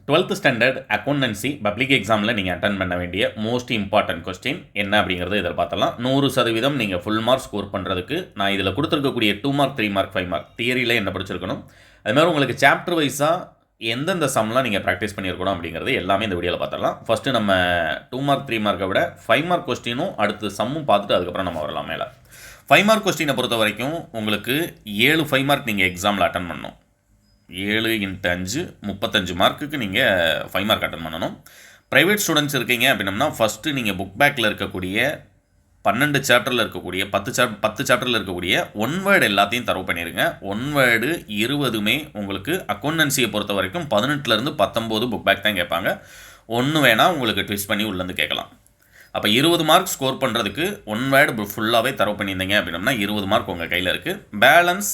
12th standard accountancy public எக்ஸாமில் நீங்கள் attend பண்ண வேண்டிய மோஸ்ட் இம்பார்ட்டன்ட் கொஸ்டின் என்ன அப்படிங்கிறது இதில் பார்த்தலாம். 100% நீங்கள் ஃபுல் மார்க் ஸ்கோர் பண்ணுறதுக்கு நான் இதில் கொடுத்துருக்கக்கூடிய 2 மார்க் 3 மார்க் 5 மார்க் தியரியில் என்ன படிச்சிருக்கணும், அதுமாதிரி உங்களுக்கு சாப்டர் வைஸாக எந்தெந்த சம்லாம் நீங்கள் ப்ராக்டிஸ் பண்ணியிருக்கணும் அப்படிங்கிறது எல்லாமே இந்த வீடியோவில் பார்த்தலாம். ஃபஸ்ட்டு நம்ம 2 மார்க் 3 மார்க்கை விட 5 மார்க் கொஸ்டினும் அடுத்து சம்மும் பார்த்துட்டு அதுக்கப்புறம் நம்ம வரலாம் மேலே. 5 மார்க் கொஸ்டினை பொறுத்த வரைக்கும் உங்களுக்கு 7 5 மார்க் நீங்கள் எக்ஸாமில் அட்டன் பண்ணணும். 7 × 5 35 மார்க்குக்கு நீங்கள் 5 மார்க் அட்டன் பண்ணணும். ப்ரைவேட் ஸ்டூடெண்ட்ஸ் இருக்கீங்க அப்படின்னம்னா ஃபஸ்ட்டு நீங்கள் புக் பேக்கில் இருக்கக்கூடிய 12 சாப்டரில் இருக்கக்கூடிய 10 சாப்டரில் இருக்கக்கூடிய ஒன் வேர்டு எல்லாத்தையும் தரவு பண்ணிடுங்க. ஒன் வேர்டு 20மே உங்களுக்கு அக்கௌண்டன்சியை பொறுத்த வரைக்கும் 18லேருந்து 19 புக் பேக் தான் கேட்பாங்க. ஒன்று வேணால் உங்களுக்கு ட்விஸ்ட் பண்ணி உள்ளேருந்து கேட்கலாம். அப்போ 20 மார்க் ஸ்கோர் பண்ணுறதுக்கு ஒன் வேர்டு ஃபுல்லாகவே தரவு பண்ணியிருந்தீங்க அப்படின்னம்னா 20 மார்க் உங்கள் கையில் இருக்குது. Balance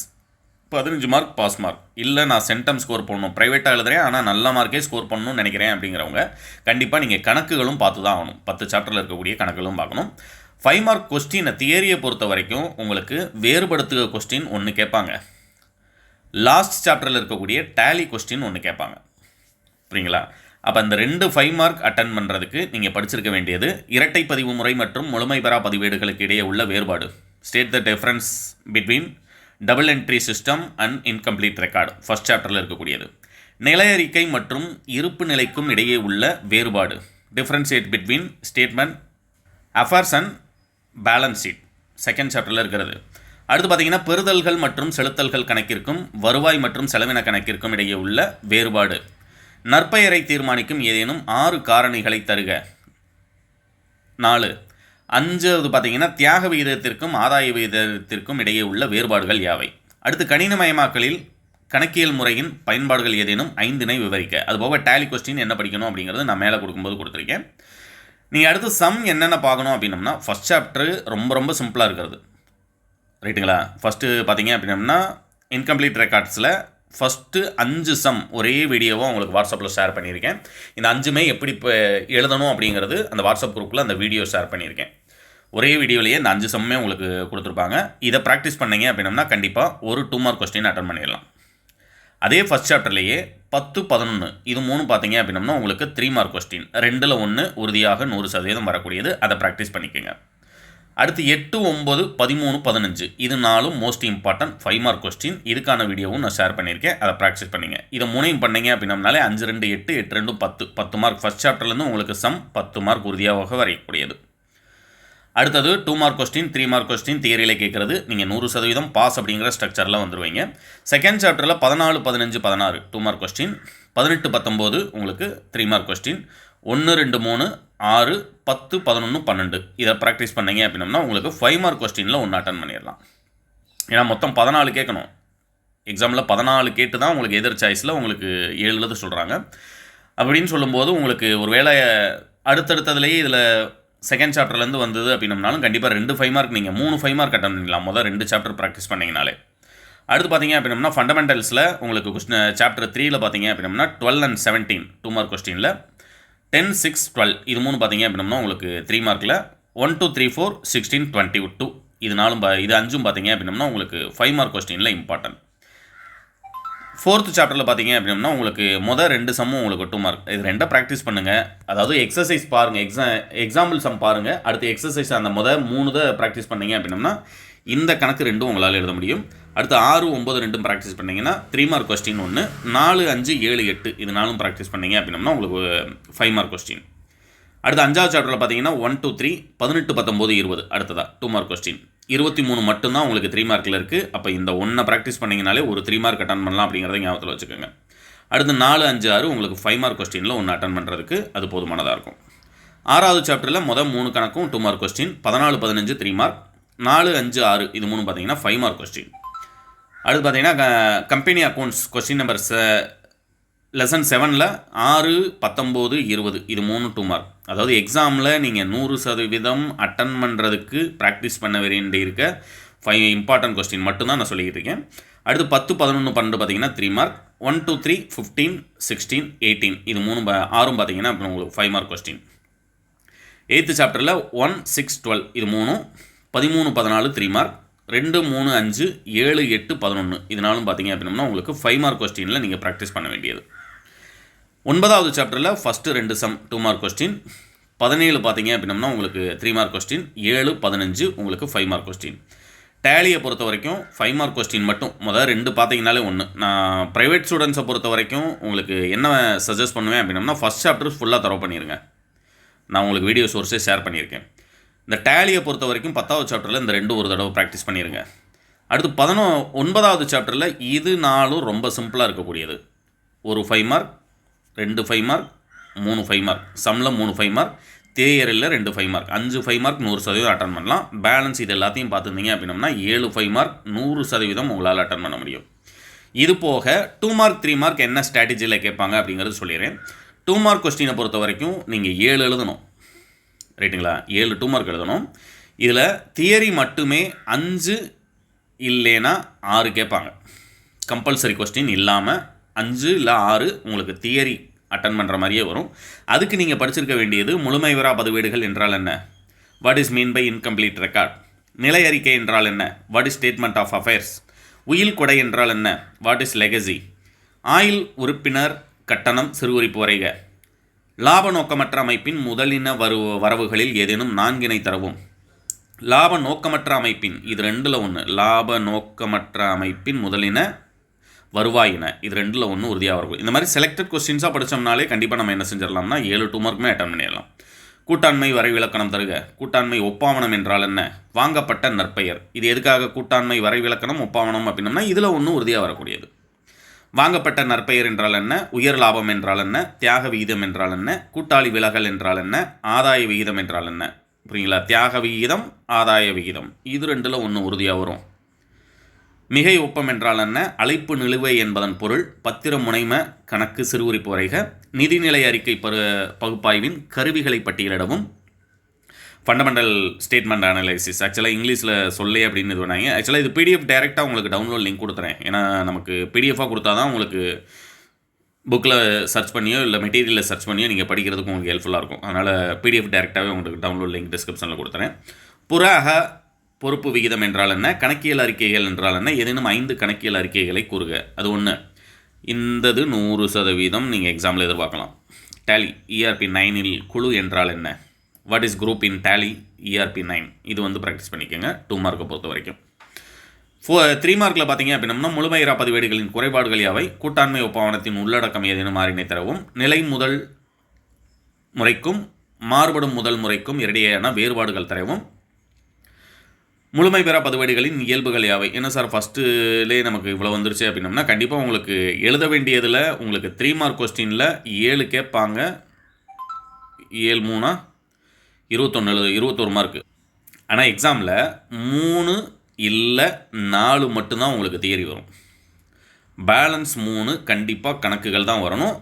15 mark pass mark. இல்லை நான் சென்டம் ஸ்கோர் பண்ணணும், ப்ரைவேட்டாக எழுதுறேன் ஆனால் நல்ல மார்க்கே ஸ்கோர் பண்ணணும்னு நினைக்கிறேன் அப்படிங்கிறவங்க கண்டிப்பாக நீங்கள் கணக்குகளும் பார்த்து தான் ஆகணும். 10 சாப்டரில் இருக்கக்கூடிய கணக்குகளும் பார்க்கணும். 5 மார்க் கொஸ்டினை தியரியை பொறுத்த வரைக்கும் உங்களுக்கு வேறுபடுத்துக கொஸ்டின் ஒன்று கேட்பாங்க. லாஸ்ட் சாப்டரில் இருக்கக்கூடிய டேலி கொஸ்டின் ஒன்று கேட்பாங்க. புரியுங்களா? அப்போ அந்த 2 5 மார்க் அட்டன் பண்ணுறதுக்கு நீங்கள் படிச்சிருக்க வேண்டியது இரட்டை பதிவு முறை மற்றும் முழுமை பெறா பதிவேடுகளுக்கு இடையே உள்ள வேறுபாடு. State the difference between double entry system and incomplete record first சாப்டரில் இருக்கக்கூடியது. நிலையறிக்கை மற்றும் இருப்பு நிலைக்கும் இடையே உள்ள வேறுபாடு. Differentiate between statement affairs and balance sheet second சாப்டரில் இருக்கிறது. அடுத்து பார்த்தீங்கன்னா பெறுதல்கள் மற்றும் செலுத்தல்கள் கணக்கிற்கும் வருவாய் மற்றும் செலவின கணக்கிற்கும் இடையே உள்ள வேறுபாடு. நற்பெயரை தீர்மானிக்கும் ஏதேனும் 6 காரணிகளை தருக. 4. 5வது பார்த்தீங்கன்னா தியாக விகிதத்திற்கும் ஆதாய விகிதத்திற்கும் இடையே உள்ள வேறுபாடுகள் யாவை. அடுத்து கணினமயமாக்கலில் கணக்கியல் முறையின் பயன்பாடுகள் ஏதேனும் 5னை விவரிக்க. அதுபோக டேலி கொஸ்டின் என்ன படிக்கணும் அப்படிங்கிறது நான் மேலே கொடுக்கும்போது கொடுத்துருக்கேன். நீங்கள் அடுத்து சம் என்னென்ன பார்க்கணும் அப்படின்னம்னா ஃபஸ்ட் சாப்டர் ரொம்ப சிம்பிளாக இருக்கிறது. ரைட்டுங்களா? ஃபஸ்ட்டு பார்த்தீங்க அப்படின்னம்னா இன்கம்ப்ளீட் ரெக்கார்ட்ஸில் ஃபஸ்ட்டு 5 சம் ஒரே வீடியோவாக உங்களுக்கு வாட்ஸ்அப்பில் ஷேர் பண்ணியிருக்கேன். இந்த 5மே எப்படி இப்போ எழுதணும் அப்படிங்கிறது அந்த வாட்ஸ்அப் குரூப்பில் அந்த வீடியோ ஷேர் பண்ணியிருக்கேன். ஒரே வீடியோலேயே இந்த 5 சம்மே உங்களுக்கு கொடுத்துருப்பாங்க. இதை ப்ராக்டிஸ் பண்ணிங்க அப்படின்னம்னா கண்டிப்பாக ஒரு 2 மார்க் கொஸ்டின் அட்டன் பண்ணிடலாம். அதே ஃபஸ்ட் சாப்டர்லேயே 10 11 இது 3 பார்த்தீங்க அப்படின்னம்னா உங்களுக்கு 3 மார்க் கொஸ்டின் 2ல் 1 உறுதியாக 100% வரக்கூடியது. அதை ப்ராக்டிஸ் பண்ணிக்கோங்க. அடுத்து 8 9 13 15 இது 4ம் மோஸ்ட் இம்பார்ட்டன்ட் 5 மார்க் கொஸ்டின். இதுக்கான வீடியோவும் நான் ஷேர் பண்ணியிருக்கேன். அதை ப்ராக்டிஸ் பண்ணிங்க. இதை 3யும் பண்ணிங்க அப்படின்னம்னாலே 5 2 8 8 2 10 10 மார்க் ஃபஸ்ட் சாப்டர்லேருந்து உங்களுக்கு சம் 10 மார்க் உறுதியாக வரையக்கூடியது. அடுத்தது 2 மார்க் கொஸ்டின் 3 மார்க் கொஸ்டின் தியரியில் கேட்குறது. நீங்கள் 100% பாஸ் அப்படிங்கிற ஸ்ட்ரக்சரில் வந்துடுவீங்க. செகண்ட் சாப்டரில் 14 15 16 2 மார்க் கொஸ்டின். 18 19 உங்களுக்கு 3 மார்க் கொஸ்டின். 1 2 3 6 10 11 12 இதை ப்ராக்டிஸ் பண்ணிங்க அப்படின்னம்னா உங்களுக்கு 5 மார்க் கொஸ்டினில் 1 அட்டன் பண்ணிடலாம். ஏன்னா மொத்தம் 14 கேட்கணும். எக்ஸாமில் 14 கேட்டு தான் உங்களுக்கு எதிர் சாய்ஸில் உங்களுக்கு 7 எழுத சொல்கிறாங்க. அப்படின்னு சொல்லும்போது உங்களுக்கு ஒரு வேளை அடுத்தடுத்ததுலேயே இதில் செகண்ட் சாப்டர்லேருந்து வந்தது அப்படின்னம்னாலும் கண்டிப்பாக 2 5 மார்க் நீங்கள் 3 5 மார்க் அட்டன் பண்ணிடலாம். முதல் 2 சாப்டர் ப்ராக்டிஸ் பண்ணிங்கனாலே. அடுத்து பார்த்தீங்க அப்படின்னம்னா ஃபண்டமெண்டல்ஸில் உங்களுக்கு சாப்டர் 3ல் பார்த்தீங்க அப்படின்னம்னா 12 and 17 2 மார்க் கொஸ்டினில் 10 6 12 இது 3 பார்த்தீங்க அப்படின்னம்னா உங்களுக்கு 3 மார்க்கில் 1 2 3 4 16 22 இது 4 இது 5ம் பார்த்தீங்க அப்படின்னம்னா உங்களுக்கு 5 மார்க் கொஸ்டினில் இம்பார்ட்டன்ட். 4th சாப்டரில் பார்த்தீங்க அப்படின்னா உங்களுக்கு முதல் 2 சம்மும் உங்களுக்கு 2 மார்க். இது 2 ப்ராக்டிஸ் பண்ணுங்கள். அதாவது எக்ஸசைஸ் பாருங்கள், எக்ஸாம்பிள் சம் பாருங்கள். அடுத்து எக்ஸசைஸ் அந்த முதல் 3 தான் ப்ராக்டிஸ் பண்ணிங்க அப்படின்னா இந்த கணக்கு 2 உங்களால் எழுத முடியும். அடுத்து 6 9 2 ப்ராக்டிஸ் பண்ணிங்கன்னா 3 மார்க் கொஸ்டின் 1. 4 5 7 8 இது 4ம் ப்ராக்டிஸ் பண்ணிங்க அப்படின்னா உங்களுக்கு 5 மார்க் கொஸ்டின். அடுத்து 5வது சாப்டரில் பார்த்தீங்கன்னா 1 2 3 18 19 20 அடுத்ததாக 2 மார்க் கொஸ்டின். 23 மட்டும்தான் உங்களுக்கு 3 மார்க்கில் இருக்குது. அப்போ இந்த 1 ப்ராக்டிஸ் பண்ணிங்கனாலே ஒரு 3 மார்க் அட்டன் பண்ணலாம் அப்படிங்கிறத ஞாபகத்தில் வச்சுக்கோங்க. அடுத்து 4 5 6 உங்களுக்கு 5 மார்க் கொஸ்டினில் 1 அட்டன் பண்ணுறதுக்கு அது போதுமானதாக இருக்கும். 6வது சாப்டரில் முதல் 3 கணக்கும் 2 மார்க் கொஸ்டின். 14 15 3 மார்க். 4 5 6 இது 3 பார்த்தீங்கன்னா 5 மார்க் கொஸ்டின். அடுத்து பார்த்தீங்கன்னா company accounts question number lesson 7ல் 6 19 20 இது 3 2 மார்க். அதாவது எக்ஸாமில் நீங்கள் 100% அட்டன் பண்ணுறதுக்கு ப்ராக்டிஸ் பண்ண வேண்டியிருக்க 5 இம்பார்ட்டன்ட் கொஸ்டின் மட்டும்தான் நான் சொல்லிக்கிட்டு இருக்கேன். அடுத்து 10 11 12 பார்த்தீங்கன்னா 3 மார்க். 1 2 3 15 16 18 இது 6ம் பார்த்தீங்கன்னா அப்புறம் உங்களுக்கு 5 மார்க் கொஸ்டின். 8th சாப்டரில் 1 6 12 இது 3 13 14 3 மார்க். 2 3 5 7 8 11 இதனாலும் பார்த்தீங்க அப்படின்னா உங்களுக்கு 5 மார்க் கொஸ்டினில் நீங்கள் ப்ராக்டிஸ் பண்ண வேண்டியது. 9வது சாப்டரில் ஃபஸ்ட்டு 2 சம் 2 மார்க் கொஸ்டின், 17 பார்த்தீங்க அப்படின்னம்னா உங்களுக்கு 3 மார்க் கொஸ்டின், 7, 15 உங்களுக்கு 5 மார்க் கொஸ்டின். டேலியை பொறுத்த வரைக்கும் 5 மார்க் கொஸ்டின் மட்டும் முதல் 2 பார்த்தீங்கனாலே ஒன்று. நான் ப்ரைவேட் ஸ்டூடெண்ட்ஸை பொறுத்த வரைக்கும் உங்களுக்கு என்ன சஜஸ்ட் பண்ணுவேன் அப்படின்னம்னா ஃபஸ்ட் சாப்டர் ஃபுல்லாக தரவு பண்ணிடுங்க. நான் உங்களுக்கு வீடியோ சோர்ஸே ஷேர் பண்ணியிருக்கேன். இந்த டேலியை பொறுத்த வரைக்கும் 10வது சாப்டரில் இந்த 2 ஒரு தடவை ப்ராக்டிஸ் பண்ணிடுங்க. அடுத்து 9வது சாப்டரில் இது 4 ரொம்ப சிம்பிளாக இருக்கக்கூடியது. ஒரு 5 மார்க், 2 5 மார்க், 3 5 மார்க், சம்மில் 3 5 மார்க், தியரியில் 2 5 மார்க், 5 5 மார்க் 100% அட்டன் பண்ணலாம். பேலன்ஸ் இது எல்லாத்தையும் பார்த்துருந்தீங்க அப்படின்னம்னா 7 5 மார்க் 100% உங்களால் அட்டன் பண்ண முடியும். இது போக 2 மார்க் 3 மார்க் என்ன ஸ்ட்ராட்டஜியில் கேட்பாங்க அப்படிங்கிறது சொல்லிடுறேன். 2 மார்க் கொஸ்டினை பொறுத்த வரைக்கும் நீங்கள் 7 எழுதணும், ரைட்டுங்களா? 7 2 மார்க் எழுதணும். இதில் தியரி மட்டுமே 5 இல்லைன்னா 6 கேட்பாங்க. கம்பல்சரி கொஸ்டின் இல்லாமல் 5 இல்லை 6 உங்களுக்கு தியரி அட்டன் பண்ணுற மாதிரியே வரும். அதுக்கு நீங்கள் படிச்சிருக்க வேண்டியது முழுமை பெறா பதிவேடுகள் என்றால் என்ன, what is mean by incomplete record, நிலை அறிக்கை என்றால் என்ன, what is statement of affairs, உயில் கொடை என்றால் என்ன, வாட் இஸ் லெகசி, ஆயில் உறுப்பினர் கட்டணம் சிறுகுறிப்பு வரைக, லாப நோக்கமற்ற அமைப்பின் முதலின வரவுகளில் ஏதேனும் 4 தரவும், லாப நோக்கமற்ற அமைப்பின் இது 2ல் 1, லாப நோக்கமற்ற அமைப்பின் முதலின வருவாயின இது 2ல் 1 உறுதியாக இருக்கும். இந்த மாதிரி செலக்டட் கொஸ்டின்ஸாக படித்தோம்னாலே கண்டிப்பாக நம்ம என்ன செஞ்சிடலாம்னா 7 2 மார்க்குமே அட்டன் பண்ணிடலாம். கூட்டாண்மை வரைவிலக்கணம் தருக, கூட்டாண்மை ஒப்பாவனம் என்றால் என்ன, வாங்கப்பட்ட நற்பெயர், இது எதுக்காக கூட்டாண்மை வரைவிலக்கணம் ஒப்பாவனம் அப்படின்னம்னா இதில் 1 உறுதியாக வரக்கூடியது. வாங்கப்பட்ட நற்பெயர் என்றால் என்ன, உயர் லாபம் என்றால் என்ன, தியாக விகிதம் என்றால் என்ன, கூட்டாளி விலகல் என்றால் என்ன, ஆதாய விகிதம் என்றால் என்ன, புரியுங்களா? தியாக விகிதம், ஆதாய விகிதம் இது 2ல் 1 உறுதியாக வரும். மிகை ஒப்பம் என்றால் என்ன, அழைப்பு நிலுவை என்பதன் பொருள், பத்திர முனைம கணக்கு சிறுகுறிப்பு வரைக, நிதிநிலை அறிக்கை பகுப்பாய்வின் கருவிகளை பட்டியலிடவும், ஃபண்டமெண்டல் ஸ்டேட்மெண்ட் அனலைசிஸ். ஆக்சுவலாக இங்கிலீஷில் சொல்லே அப்படின்னு இது பண்ணாங்க. ஆக்சுவலாக இது பிடிஎஃப் டைரெக்டாக உங்களுக்கு டவுன்லோட் லிங்க் கொடுத்துறேன். ஏன்னா நமக்கு பிடிஎஃபாக கொடுத்தா தான் உங்களுக்கு புக்கில் சர்ச் பண்ணியோ இல்லை மெட்டீரியலில் சர்ச் பண்ணியோ நீங்கள் படிக்கிறதுக்கு உங்களுக்கு ஹெல்ப்ஃபுல்லாக இருக்கும். அதனால் பிடிஎஃப் டைரெக்டாகவே உங்களுக்கு டவுன்லோட் லிங்க் டிஸ்கிரிப்ஷனில் கொடுத்துறேன். புறாக பொறுப்பு விகிதம் என்றால் என்ன, கணக்கியல் அறிக்கைகள் என்றால் என்ன, ஏதேனும் 5 கணக்கியல் அறிக்கைகளை கூறுக. அது ஒன்று. இந்தது 100% நீங்கள் எக்ஸாமில் எதிர்பார்க்கலாம். டேலி ERP 9 குழு என்றால் என்ன, what is group in Tally ERP 9 இது வந்து ப்ராக்டிஸ் பண்ணிக்கோங்க 2 மார்க்கை பொறுத்த வரைக்கும். 3 மார்க்கில் பார்த்தீங்க அப்படின்னம்னா முழுமையரா பதிவேடுகளின் குறைபாடுகள் யாவை, கூட்டாண்மை ஒப்பாவனத்தின் உள்ளடக்கம் ஏதேனும் மாறினை தரவும், நிலை முதல் முறைக்கும் மாறுபடும் முதல் முறைக்கும் இடையேயான வேறுபாடுகள் தரவும், முழுமை பெறா பதிவேடுகளின் இயல்புகள் யாவை. என்ன சார் ஃபஸ்ட்டுலே நமக்கு இவ்வளோ வந்துருச்சு அப்படின்னம்னா கண்டிப்பாக உங்களுக்கு எழுத வேண்டியதில் உங்களுக்கு 3 மார்க் கொஸ்டினில் 7 கேட்பாங்க. 7 3 21 மார்க்கு. ஆனால் எக்ஸாமில் 3 இல்லை 4 மட்டும்தான் உங்களுக்கு தியரி வரும். பேலன்ஸ் 3 கண்டிப்பாக கணக்குகள் தான் வரணும்.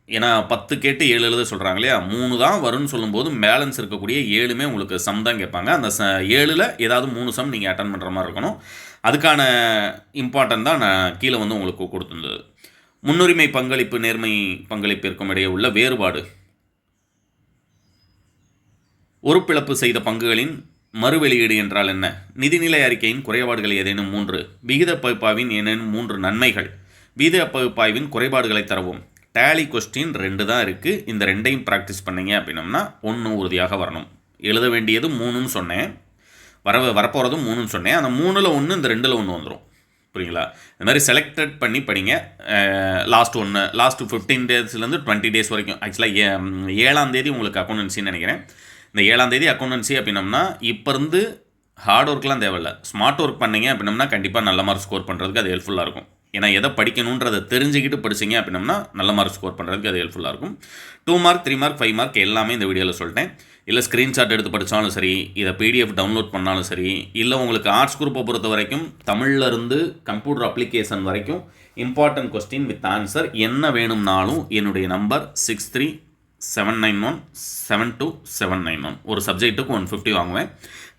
ஏன்னா 10 கேட்டு 7 எழுத சொல்கிறாங்க இல்லையா, 3 தான் வரும்னு சொல்லும்போது பேலன்ஸ் இருக்கக்கூடிய 7மே உங்களுக்கு சம் தான் கேட்பாங்க. அந்த 7ல் ஏதாவது 3 சம் நீங்கள் அட்டன் பண்ணுற மாதிரி இருக்கணும். அதுக்கான இம்பார்ட்டன்ட் தான் நான் கீழே வந்து உங்களுக்கு கொடுத்துருந்தது. முன்னுரிமை பங்களிப்பு நேர்மை பங்களிப்பிற்கும் இடையே உள்ள வேறுபாடு, உறுப்பிழப்பு செய்த பங்குகளின் மறுவெளியீடு என்றால் என்ன, நிதிநிலை அறிக்கையின் குறைபாடுகள் ஏதேனும் 3, விகித பகுப்பாய்வின் ஏதேனும் 3 நன்மைகள், விகித பகுப்பாய்வின் குறைபாடுகளை தரவும். டேலி கொஸ்டின் 2 தான் இருக்குது. இந்த 2ஐயும் ப்ராக்டிஸ் பண்ணிங்க அப்படின்னம்னா 1 உறுதியாக வரணும். எழுத வேண்டியது 3ன்னு சொன்னேன், வரப்போகிறதும் 3ன்னு சொன்னேன். அந்த 3ல் 1 இந்த 2ல் 1 வந்துடும். புரியுங்களா? இந்த மாதிரி செலக்டட் பண்ணி படிங்க. லாஸ்ட் 15 டேஸ்லேருந்து 20 டேஸ் வரைக்கும். ஆக்சுவலாக 7ஆம் தேதி உங்களுக்கு அக்கௌண்டன்சின்னு நினைக்கிறேன். இந்த 7ஆம் தேதி அக்கௌண்டன்சி அப்படின்னம்னா இப்போ இருந்து ஹார்ட் ஒர்க்லாம் தேவையில்லை, ஸ்மார்ட் ஒர்க் பண்ணிங்க அப்படின்னம்னா கண்டிப்பாக நல்ல மார்க் ஸ்கோர் பண்ணுறதுக்கு அது ஹெல்ப்ஃபுல்லாக இருக்கும். ஏன்னா எதை படிக்கணுன்றதை தெரிஞ்சுக்கிட்டு படிச்சிங்க அப்படின்னம்னா நல்ல மார்க் ஸ்கோர் பண்ணுறதுக்கு அது ஹெல்ப்ஃபுல்லாக இருக்கும். 2 மார்க் 3 மார்க் 5 மார்க் எல்லாமே இந்த வீடியோவில் சொல்லிட்டேன். இல்லை ஸ்க்ரீன்ஷாட் எடுத்து படித்தாலும் சரி, இதை PDF டவுன்லோட் பண்ணாலும் சரி, இல்லை உங்களுக்கு ஆர்ட்ஸ் குரூப்பை பொறுத்த வரைக்கும் தமிழ்லேருந்து கம்ப்யூட்டர் அப்ளிகேஷன் வரைக்கும் இம்பார்ட்டன்ட் கொஸ்டின் வித் ஆன்சர் என்ன வேணும்னாலும் என்னுடைய நம்பர் 6379172791. ஒரு சப்ஜெக்ட்டுக்கு 150 வாங்குவேன்.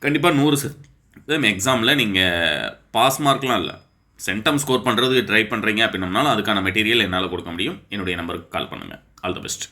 கண்டிப்பாக 100% எக்ஸாமில் நீங்கள் பாஸ் மார்க்லாம் இல்லை, சென்டம் ஸ்கோர் பண்ணுறதுக்கு ட்ரை பண்ணுறீங்க அப்படின்னம்னாலும் அதுக்கான மெட்டீரியல் என்னால் கொடுக்க முடியும். என்னுடைய நம்பருக்கு கால் பண்ணுங்கள். All the best.